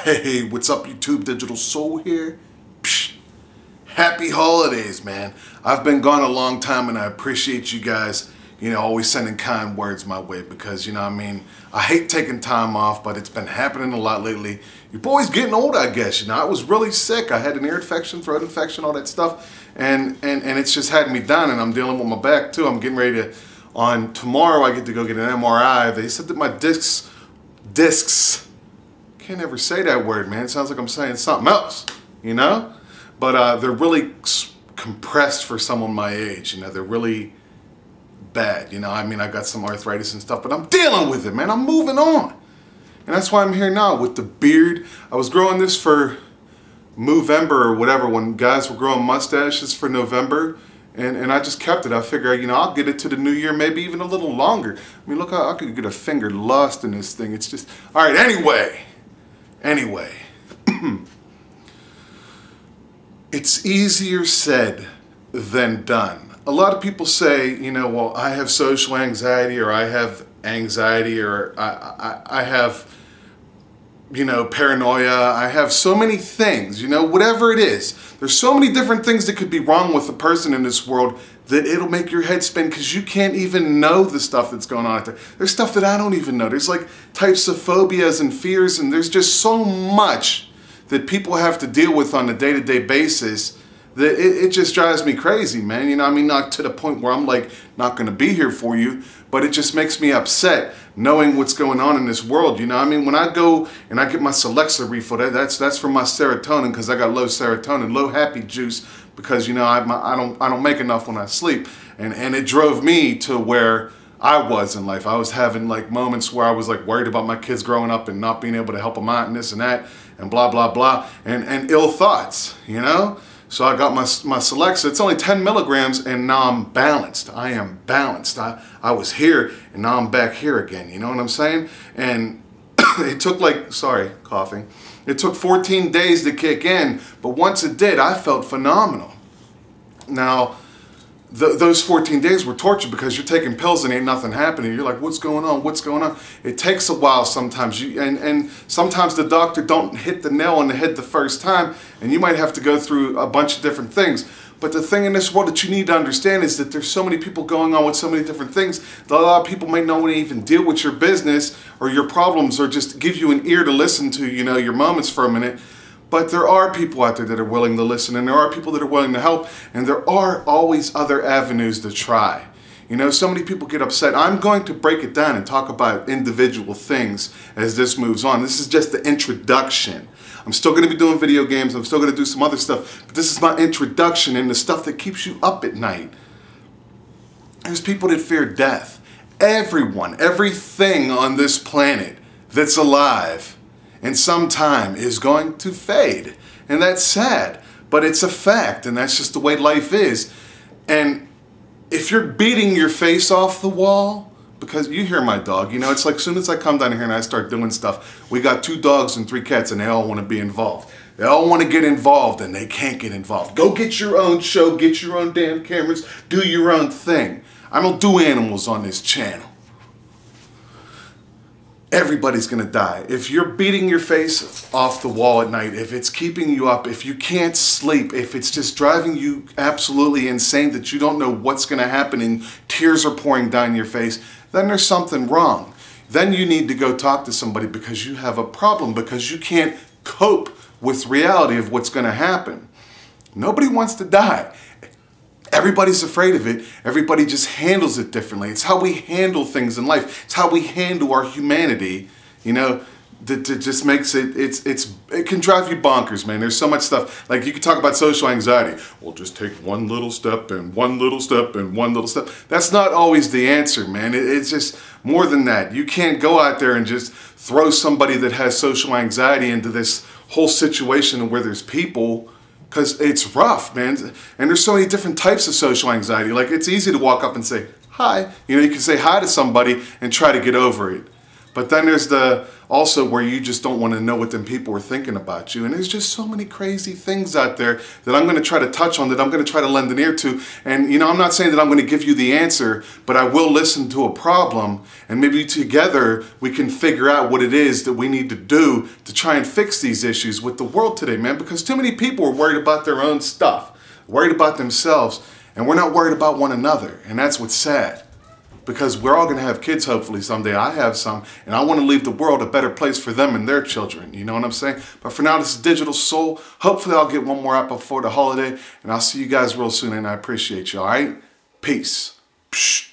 Hey, what's up YouTube? DiGiTiLsOuL here. Psh, happy holidays, man. I've been gone a long time and I appreciate you guys, always sending kind words my way because, I hate taking time off, but it's been happening a lot lately. Your boy's getting old, I guess. I was really sick. I had an ear infection, throat infection, all that stuff, and it's just had me down, and I'm dealing with my back too. I'm getting ready to, on tomorrow I get to go get an MRI. They said that my discs, can't ever say that word, man. It sounds like I'm saying something else, But they're really compressed for someone my age, They're really bad, I got some arthritis and stuff, but I'm dealing with it, man. I'm moving on. And that's why I'm here now with the beard. I was growing this for Movember or whatever, when guys were growing mustaches for November. And I just kept it. I figure, I'll get it to the new year, maybe even a little longer. Look how I could get a finger lost in this thing. It's just, all right, anyway. It's easier said than done. A lot of people say, well, I have social anxiety, or I have anxiety, or I have, paranoia. I have so many things, whatever it is. There's so many different things that could be wrong with a person in this world that it'll make your head spin because you can't even know the stuff that's going on out there. There's stuff that I don't even know. There's like types of phobias and fears, and there's just so much that people have to deal with on a day-to-day basis that it just drives me crazy, man. Not to the point where I'm like not gonna be here for you, but it just makes me upset knowing what's going on in this world. When I go and I get my Celexa refill, that's for my serotonin, because I got low serotonin, low happy juice, because I don't make enough when I sleep, and it drove me to where I was in life. I was having like moments where I was like worried about my kids growing up and not being able to help them out and this and that and blah blah blah, and ill thoughts, So I got my Celexa. It's only 10 milligrams, and now I'm balanced. I am balanced. I was here, and now I'm back here again. You know what I'm saying? And it took coughing. It took 14 days to kick in, but once it did, I felt phenomenal. Now, those 14 days were torture because you're taking pills and ain't nothing happening. You're like, what's going on? What's going on? It takes a while sometimes. And sometimes the doctor don't hit the nail on the head the first time, and you might have to go through a bunch of different things. But the thing in this world that you need to understand is that there's so many people going on with so many different things that a lot of people may not want to even deal with your business or your problems, or just give you an ear to listen to, your moments for a minute. But there are people out there that are willing to listen, and there are people that are willing to help, and there are always other avenues to try. So many people get upset. I'm going to break it down and talk about individual things as this moves on. This is just the introduction. I'm still going to be doing video games. I'm still going to do some other stuff, but this is my introduction and the stuff that keeps you up at night. There's people that fear death. Everyone, everything on this planet that's alive in some time is going to fade. And that's sad, but it's a fact, and that's just the way life is. And if you're beating your face off the wall, because you hear my dog, it's like as soon as I come down here and I start doing stuff, we got 2 dogs and 3 cats, and they all want to be involved. They all want to get involved, and they can't get involved. Go get your own show, get your own damn cameras, do your own thing. I don't do animals on this channel. Everybody's gonna die. If you're beating your face off the wall at night, if it's keeping you up, if you can't sleep, if it's just driving you absolutely insane that you don't know what's gonna happen and tears are pouring down your face, then there's something wrong. Then you need to go talk to somebody because you have a problem, because you can't cope with reality of what's gonna happen. Nobody wants to die. Everybody's afraid of it. Everybody just handles it differently. It's how we handle things in life. It's how we handle our humanity, that just makes it, it can drive you bonkers, man. There's so much stuff. Like, you can talk about social anxiety. Well, just take one little step and one little step and one little step. That's not always the answer, man. It's just more than that. You can't go out there and just throw somebody that has social anxiety into this whole situation where there's people, because it's rough, man. And there's so many different types of social anxiety. Like, it's easy to walk up and say, hi. You can say hi to somebody and try to get over it. But then there's the also where you just don't want to know what them people are thinking about you. And there's just so many crazy things out there that I'm going to try to touch on, that I'm going to try to lend an ear to. And, you know, I'm not saying that I'm going to give you the answer, but I will listen to a problem, and maybe together we can figure out what it is that we need to do to try and fix these issues with the world today, man. Because too many people are worried about their own stuff, worried about themselves, and we're not worried about one another. And that's what's sad. Because we're all going to have kids hopefully someday. I have some, and I want to leave the world a better place for them and their children. You know what I'm saying? But for now, this is Digital Soul. Hopefully I'll get one more up before the holiday, and I'll see you guys real soon, and I appreciate you, all right? Peace. Psh.